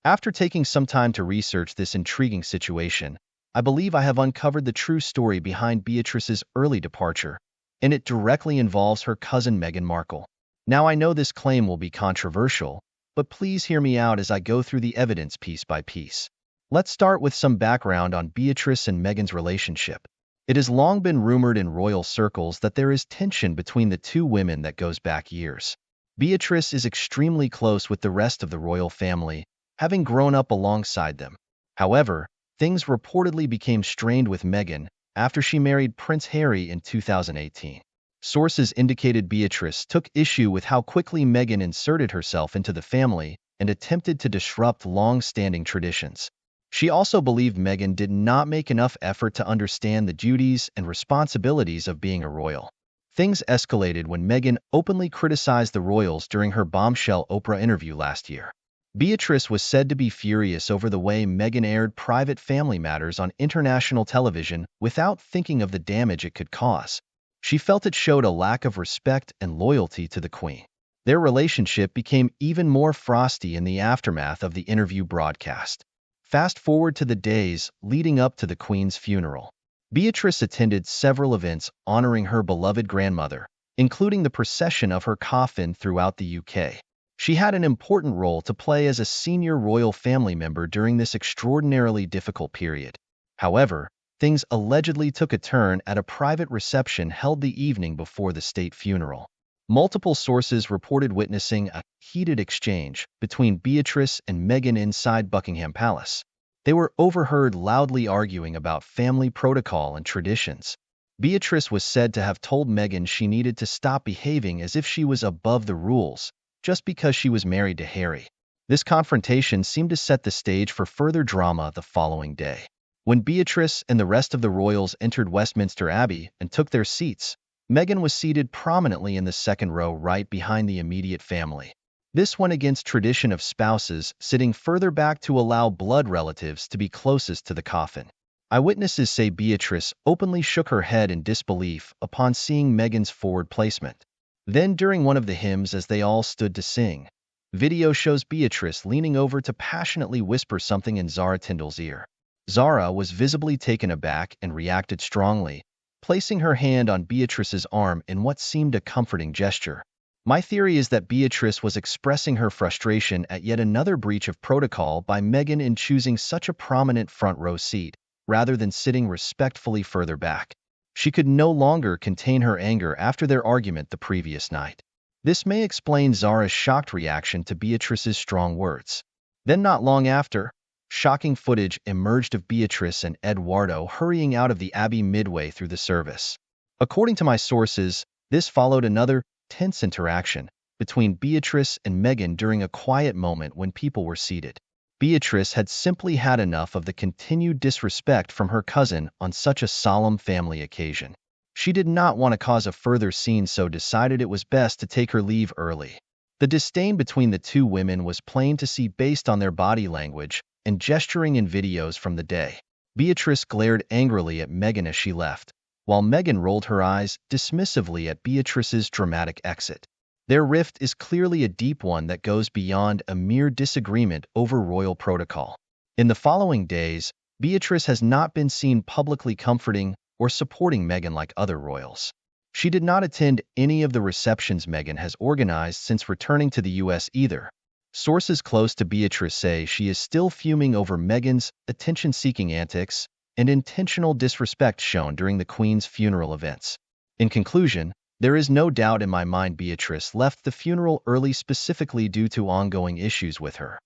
After taking some time to research this intriguing situation, I believe I have uncovered the true story behind Beatrice's early departure, and it directly involves her cousin Meghan Markle. Now I know this claim will be controversial, but please hear me out as I go through the evidence piece by piece. Let's start with some background on Beatrice and Meghan's relationship. It has long been rumored in royal circles that there is tension between the two women that goes back years. Beatrice is extremely close with the rest of the royal family, having grown up alongside them. However, things reportedly became strained with Meghan after she married Prince Harry in 2018. Sources indicated Beatrice took issue with how quickly Meghan inserted herself into the family and attempted to disrupt long-standing traditions. She also believed Meghan did not make enough effort to understand the duties and responsibilities of being a royal. Things escalated when Meghan openly criticized the royals during her bombshell Oprah interview last year. Beatrice was said to be furious over the way Meghan aired private family matters on international television without thinking of the damage it could cause. She felt it showed a lack of respect and loyalty to the Queen. Their relationship became even more frosty in the aftermath of the interview broadcast. Fast forward to the days leading up to the Queen's funeral. Beatrice attended several events honoring her beloved grandmother, including the procession of her coffin throughout the UK. She had an important role to play as a senior royal family member during this extraordinarily difficult period. However, things allegedly took a turn at a private reception held the evening before the state funeral. Multiple sources reported witnessing a heated exchange between Beatrice and Meghan inside Buckingham Palace. They were overheard loudly arguing about family protocol and traditions. Beatrice was said to have told Meghan she needed to stop behaving as if she was above the rules, just because she was married to Harry. This confrontation seemed to set the stage for further drama the following day. When Beatrice and the rest of the royals entered Westminster Abbey and took their seats, Meghan was seated prominently in the second row right behind the immediate family. This went against tradition of spouses sitting further back to allow blood relatives to be closest to the coffin. Eyewitnesses say Beatrice openly shook her head in disbelief upon seeing Meghan's forward placement. Then, during one of the hymns as they all stood to sing, video shows Beatrice leaning over to passionately whisper something in Zara Tindall's ear. Zara was visibly taken aback and reacted strongly, placing her hand on Beatrice's arm in what seemed a comforting gesture. My theory is that Beatrice was expressing her frustration at yet another breach of protocol by Meghan in choosing such a prominent front row seat, rather than sitting respectfully further back. She could no longer contain her anger after their argument the previous night. This may explain Zara's shocked reaction to Beatrice's strong words. Then not long after, shocking footage emerged of Beatrice and Eduardo hurrying out of the Abbey midway through the service. According to my sources, this followed another tense interaction between Beatrice and Meghan during a quiet moment when people were seated. Beatrice had simply had enough of the continued disrespect from her cousin on such a solemn family occasion. She did not want to cause a further scene, so decided it was best to take her leave early. The disdain between the two women was plain to see based on their body language and gesturing in videos from the day. Beatrice glared angrily at Meghan as she left, while Meghan rolled her eyes dismissively at Beatrice's dramatic exit. Their rift is clearly a deep one that goes beyond a mere disagreement over royal protocol. In the following days, Beatrice has not been seen publicly comforting or supporting Meghan like other royals. She did not attend any of the receptions Meghan has organized since returning to the US either. Sources close to Beatrice say she is still fuming over Meghan's attention-seeking antics and intentional disrespect shown during the Queen's funeral events. In conclusion, there is no doubt in my mind Beatrice left the funeral early specifically due to ongoing issues with her